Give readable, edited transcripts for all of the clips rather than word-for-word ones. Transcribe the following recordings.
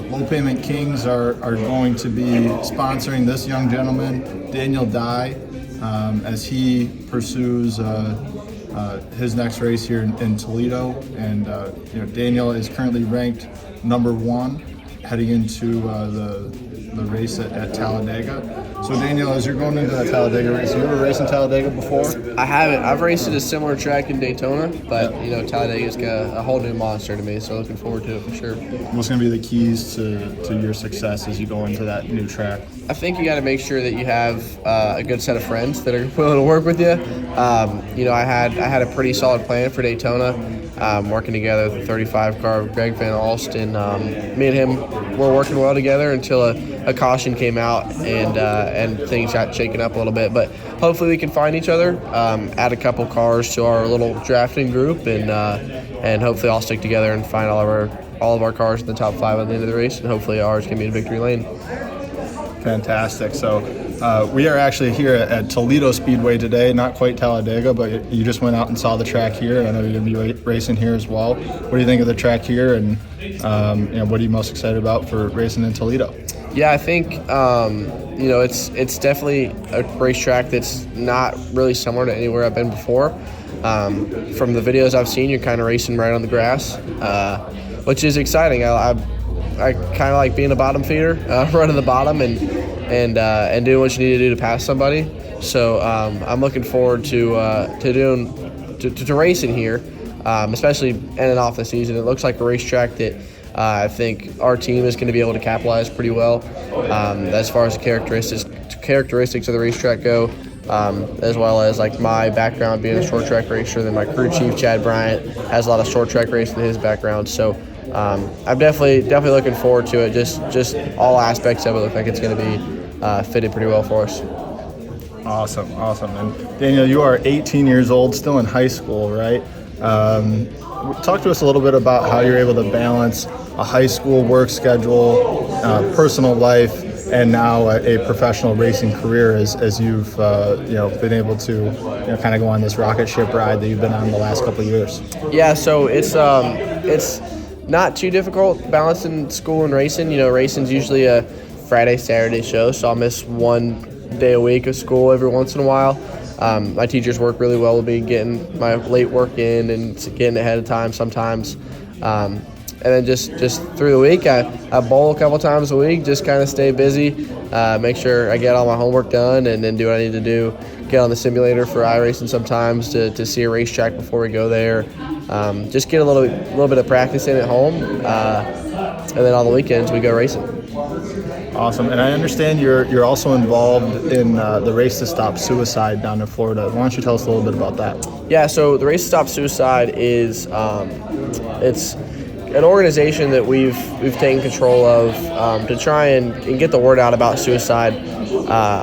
Low Payment Kings are going to be sponsoring this young gentleman, Daniel Dye, as he pursues his next race here in Toledo. And Daniel is currently ranked number 1 heading into the race at Talladega. So Daniel, as you're going into that Talladega race, you ever raced in Talladega before? I haven't. I've raced at a similar track in Daytona, but Talladega's got a whole new monster to me, so looking forward to it for sure. What's going to be the keys to your success as you go into that new track? I think you got to make sure that you have a good set of friends that are willing to work with you. I had a pretty solid plan for Daytona, working together with the 35 car of Greg Van Alst, and me and him were working well together until a caution came out and things got shaken up a little bit. But hopefully we can find each other, add a couple cars to our little drafting group, and hopefully all stick together and find all of our cars in the top 5 at the end of the race, and hopefully ours can be in victory lane. Fantastic. So we are actually here at Toledo Speedway today, not quite Talladega, but you just went out and saw the track here. I know you're going to be racing here as well. What do you think of the track here, and what are you most excited about for racing in Toledo? Yeah, I think it's definitely a racetrack that's not really similar to anywhere I've been before. From the videos I've seen, you're kind of racing right on the grass, which is exciting. I kind of like being a bottom feeder, running the bottom and doing what you need to do to pass somebody. So I'm looking forward to racing here, especially in and off the season. It looks like a racetrack that I think our team is going to be able to capitalize pretty well as far as the characteristics of the racetrack go. As well as like my background being a short track racer. Then my crew chief Chad Bryant has a lot of short track racing in his background. So I'm definitely looking forward to it. Just all aspects of it look like it's going to be fitted pretty well for us. Awesome. And Daniel, you are 18 years old, still in high school, right? Talk to us a little bit about how you're able to balance a high school work schedule, personal life, and now a professional racing career as you've been able to kind of go on this rocket ship ride that you've been on the last couple of years. Yeah, so it's not too difficult balancing school and racing. Racing's usually a Friday, Saturday show, so I'll miss one day a week of school every once in a while. My teachers work really well with me getting my late work in and getting ahead of time sometimes. And then just through the week, I bowl a couple times a week, just kind of stay busy, make sure I get all my homework done, and then do what I need to do. Get on the simulator for iRacing sometimes to see a racetrack before we go there. Just get a little bit of practice in at home, and then on the weekends we go racing. Awesome. And I understand you're also involved in the Race to Stop Suicide down in Florida. Why don't you tell us a little bit about that? Yeah, so the Race to Stop Suicide is it's an organization that we've taken control of to try and get the word out about suicide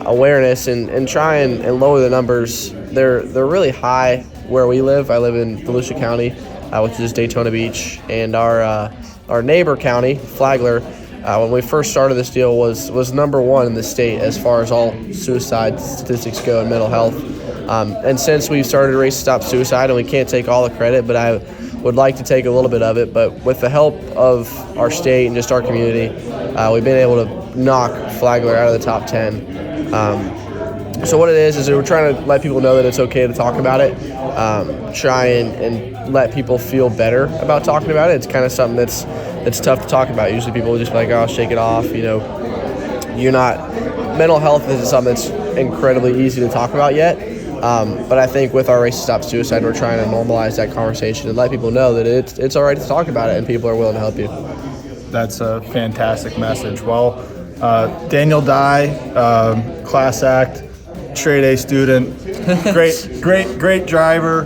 awareness and try and lower the numbers. They're really high where we live. I live in Volusia County, which is Daytona Beach, and our neighbor county, Flagler, when we first started this deal was number 1 in the state as far as all suicide statistics go and mental health. And since we've started Race to Stop Suicide, and we can't take all the credit, but I would like to take a little bit of it. But with the help of our state and just our community, we've been able to knock Flagler out of the top 10. So what it is we're trying to let people know that it's okay to talk about it, try and let people feel better about talking about it. It's kind of something that's tough to talk about. Usually people will just be like, oh, shake it off. Mental health isn't something that's incredibly easy to talk about yet. But I think with our Race to Stop Suicide, we're trying to normalize that conversation and let people know that it's all right to talk about it and people are willing to help you. That's a fantastic message. Well, Daniel Dye, class act, straight A student, great driver,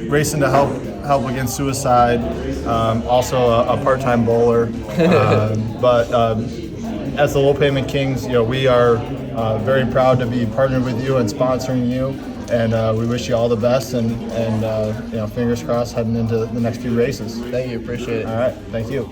racing to help against suicide, also a part-time bowler. But as the Low Payment Kings, we are very proud to be partnered with you and sponsoring you, and we wish you all the best, and fingers crossed heading into the next few races. Thank you, appreciate it. All right, thank you.